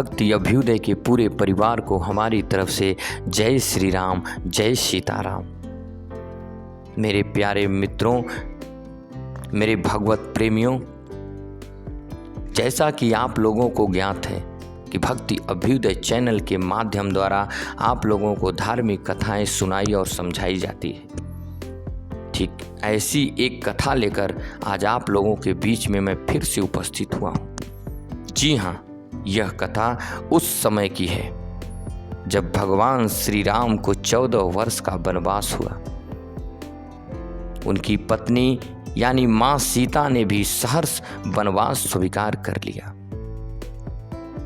भक्ति अभ्युदय के पूरे परिवार को हमारी तरफ से जय श्री राम, जय सीताराम। मेरे प्यारे मित्रों, मेरे भगवत प्रेमियों, जैसा कि आप लोगों को ज्ञात है कि भक्ति अभ्युदय चैनल के माध्यम द्वारा आप लोगों को धार्मिक कथाएं सुनाई और समझाई जाती है, ठीक ऐसी एक कथा लेकर आज आप लोगों के बीच में मैं फिर से उपस्थित हुआ हूँ। जी हाँ, यह कथा उस समय की है जब भगवान श्री राम को 14 वर्ष का वनवास हुआ। उनकी पत्नी यानी मां सीता ने भी सहर्ष वनवास स्वीकार कर लिया,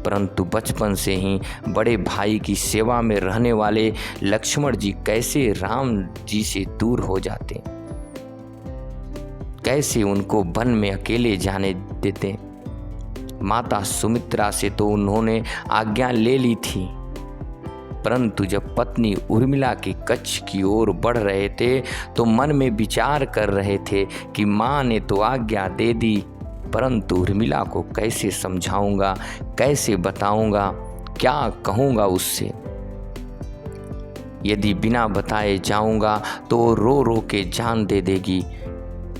परंतु बचपन से ही बड़े भाई की सेवा में रहने वाले लक्ष्मण जी कैसे राम जी से दूर हो जाते, कैसे उनको वन में अकेले जाने देते। माता सुमित्रा से तो उन्होंने आज्ञा ले ली थी, परंतु जब पत्नी उर्मिला के कच्छ की ओर बढ़ रहे थे तो मन में विचार कर रहे थे कि माँ ने तो आज्ञा दे दी, परंतु उर्मिला को कैसे समझाऊंगा, कैसे बताऊंगा, क्या कहूंगा उससे। यदि बिना बताए जाऊंगा तो रो रो के जान दे देगी,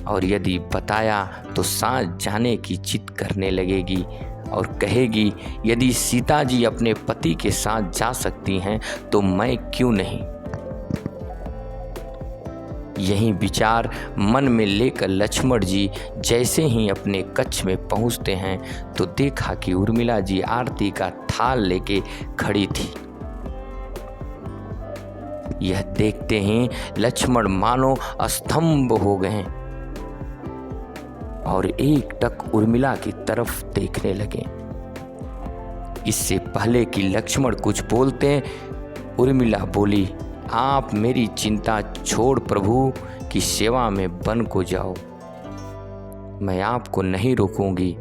और यदि बताया तो साथ जाने की जिद करने लगेगी और कहेगी यदि सीता जी अपने पति के साथ जा सकती हैं तो मैं क्यों नहीं। यही विचार मन में लेकर लक्ष्मण जी जैसे ही अपने कच्छ में पहुंचते हैं तो देखा कि उर्मिला जी आरती का थाल लेके खड़ी थी। यह देखते ही लक्ष्मण मानो स्तंभ हो गए और एकटक उर्मिला की तरफ देखने लगे। इससे पहले कि लक्ष्मण कुछ बोलते उर्मिला बोली, आप मेरी चिंता छोड़ प्रभु की सेवा में वन को जाओ, मैं आपको नहीं रोकूंगी।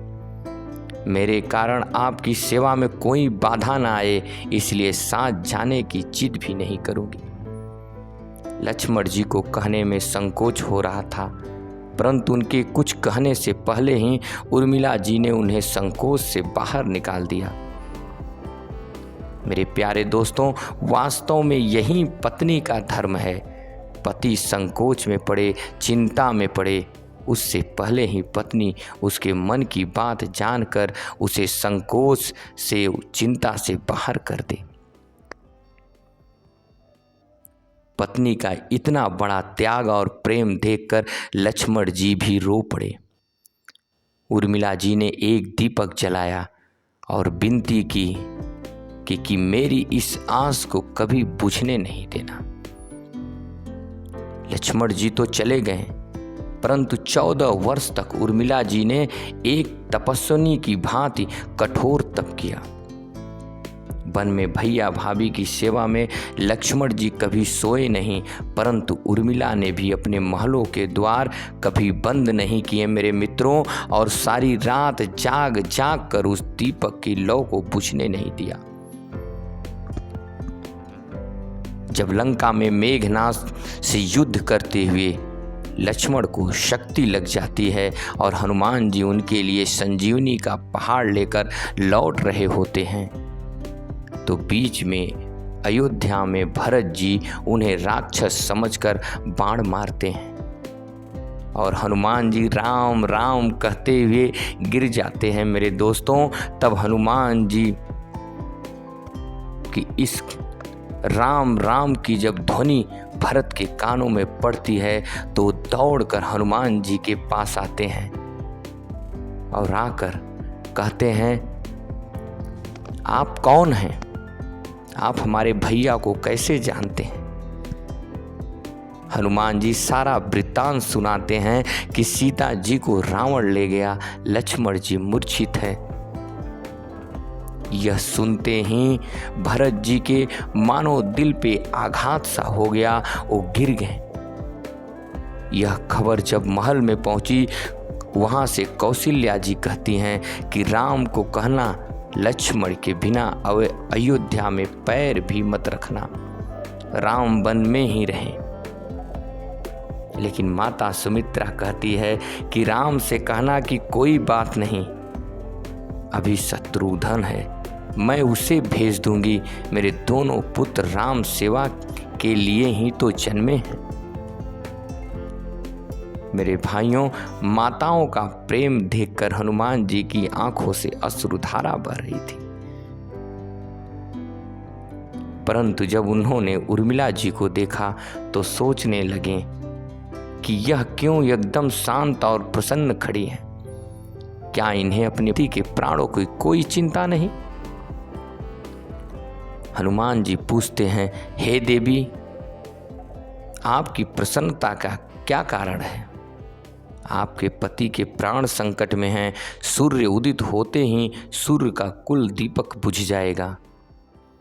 मेरे कारण आपकी सेवा में कोई बाधा ना आए, इसलिए साथ जाने की जिद भी नहीं करूंगी। लक्ष्मण जी को कहने में संकोच हो रहा था, परंतु उनके कुछ कहने से पहले ही उर्मिला जी ने उन्हें संकोच से बाहर निकाल दिया। मेरे प्यारे दोस्तों, वास्तव में यही पत्नी का धर्म है। पति संकोच में पड़े, चिंता में पड़े, उससे पहले ही पत्नी उसके मन की बात जानकर उसे संकोच से, चिंता से बाहर कर दे। पत्नी का इतना बड़ा त्याग और प्रेम देखकर लक्ष्मण जी भी रो पड़े। उर्मिला जी ने एक दीपक जलाया और विनती की कि मेरी इस आस को कभी बुझने नहीं देना। लक्ष्मण जी तो चले गए, परंतु 14 वर्ष तक उर्मिला जी ने एक तपस्विनी की भांति कठोर तप किया। वन में भैया भाभी की सेवा में लक्ष्मण जी कभी सोए नहीं, परंतु उर्मिला ने भी अपने महलों के द्वार कभी बंद नहीं किए मेरे मित्रों, और सारी रात जाग जाग कर उस दीपक की लौ को बुझने नहीं दिया। जब लंका में मेघनाद से युद्ध करते हुए लक्ष्मण को शक्ति लग जाती है और हनुमान जी उनके लिए संजीवनी का पहाड़ लेकर लौट रहे होते हैं, तो बीच में अयोध्या में भरत जी उन्हें राक्षस समझकर बाण मारते हैं और हनुमान जी राम राम कहते हुए गिर जाते हैं मेरे दोस्तों। तब हनुमान जी की इस राम राम की जब ध्वनि भरत के कानों में पड़ती है तो दौड़कर हनुमान जी के पास आते हैं और आकर कहते हैं, आप कौन हैं? आप हमारे भैया को कैसे जानते हैं? हनुमान जी सारा वृत्तांत सुनाते हैं कि सीता जी को रावण ले गया, लक्ष्मण जी मूर्छित हैं। यह सुनते ही भरत जी के मानो दिल पे आघात सा हो गया, वो गिर गए। यह खबर जब महल में पहुंची, वहां से कौशल्या जी कहती हैं कि राम को कहना लक्ष्मण के बिना अयोध्या में पैर भी मत रखना, राम वन में ही रहे। लेकिन माता सुमित्रा कहती है कि राम से कहना कि कोई बात नहीं, अभी शत्रुघ्न है, मैं उसे भेज दूंगी। मेरे दोनों पुत्र राम सेवा के लिए ही तो जन्मे हैं। मेरे भाइयों, माताओं का प्रेम देखकर हनुमान जी की आंखों से अश्रुधारा बह रही थी। परंतु जब उन्होंने उर्मिला जी को देखा तो सोचने लगे कि यह क्यों एकदम शांत और प्रसन्न खड़ी है। क्या इन्हें अपने पति के प्राणों की कोई चिंता नहीं? हनुमान जी पूछते हैं, हे देवी, आपकी प्रसन्नता का क्या कारण है? आपके पति के प्राण संकट में हैं। सूर्य उदित होते ही सूर्य का कुल दीपक बुझ जाएगा।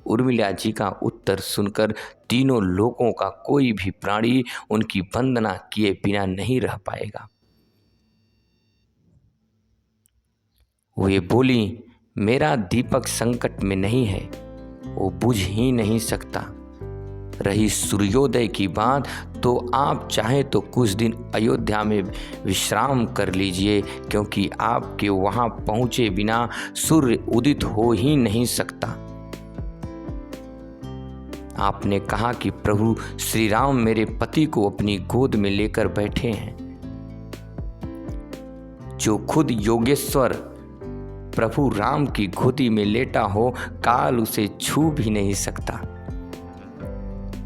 उर्मिला जी का उत्तर सुनकर तीनों लोकों का कोई भी प्राणी उनकी वंदना किए बिना नहीं रह पाएगा। वे बोली, मेरा दीपक संकट में नहीं है, वो बुझ ही नहीं सकता। रही सूर्योदय की बात, तो आप चाहे तो कुछ दिन अयोध्या में विश्राम कर लीजिए, क्योंकि आपके वहां पहुंचे बिना सूर्य उदित हो ही नहीं सकता। आपने कहा कि प्रभु श्री राम मेरे पति को अपनी गोद में लेकर बैठे हैं। जो खुद योगेश्वर प्रभु राम की गोदी में लेटा हो, काल उसे छू भी नहीं सकता।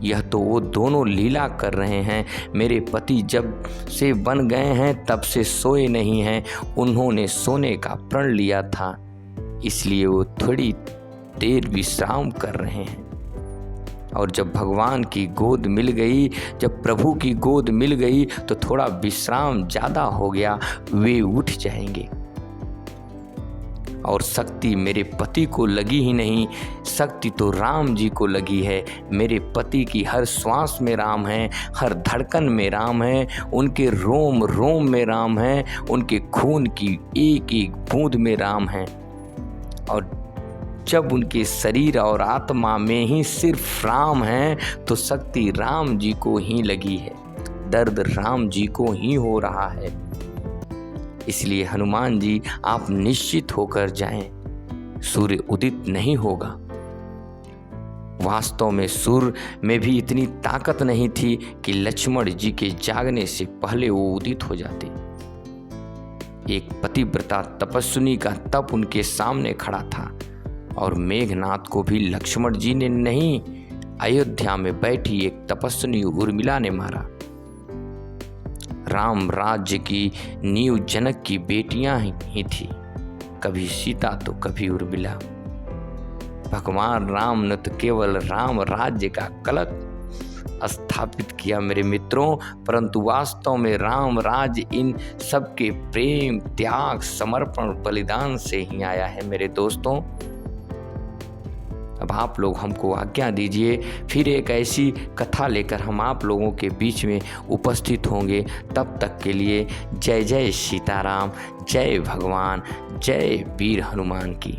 यह तो वो दोनों लीला कर रहे हैं। मेरे पति जब से बन गए हैं तब से सोए नहीं हैं। उन्होंने सोने का प्रण लिया था, इसलिए वो थोड़ी देर विश्राम कर रहे हैं। और जब भगवान की गोद मिल गई, जब प्रभु की गोद मिल गई, तो थोड़ा विश्राम ज़्यादा हो गया, वे उठ जाएंगे। और शक्ति मेरे पति को लगी ही नहीं, शक्ति तो राम जी को लगी है। मेरे पति की हर श्वास में राम है, हर धड़कन में राम है, उनके रोम रोम में राम है, उनके खून की एक एक बूंद में राम है। और जब उनके शरीर और आत्मा में ही सिर्फ राम है, तो शक्ति राम जी को ही लगी है, दर्द राम जी को ही हो रहा है। इसलिए हनुमान जी, आप निश्चित होकर जाएं, सूर्य उदित नहीं होगा। वास्तव में सूर्य में भी इतनी ताकत नहीं थी कि लक्ष्मण जी के जागने से पहले वो उदित हो जाते। एक पतिव्रता तपस्विनी का तप उनके सामने खड़ा था, और मेघनाथ को भी लक्ष्मण जी ने नहीं, अयोध्या में बैठी एक तपस्विनी उर्मिला ने मारा। राम राज्य की नींव जनक की बेटियां ही थी, कभी सीता तो कभी उर्मिला। भगवान राम ने तो केवल राम राज्य का कलश स्थापित किया मेरे मित्रों, परंतु वास्तव में राम राज्य इन सबके प्रेम, त्याग, समर्पण, बलिदान से ही आया है मेरे दोस्तों। अब आप लोग हमको आज्ञा दीजिए, फिर एक ऐसी कथा लेकर हम आप लोगों के बीच में उपस्थित होंगे। तब तक के लिए जय जय सीताराम, जय भगवान, जय वीर हनुमान की।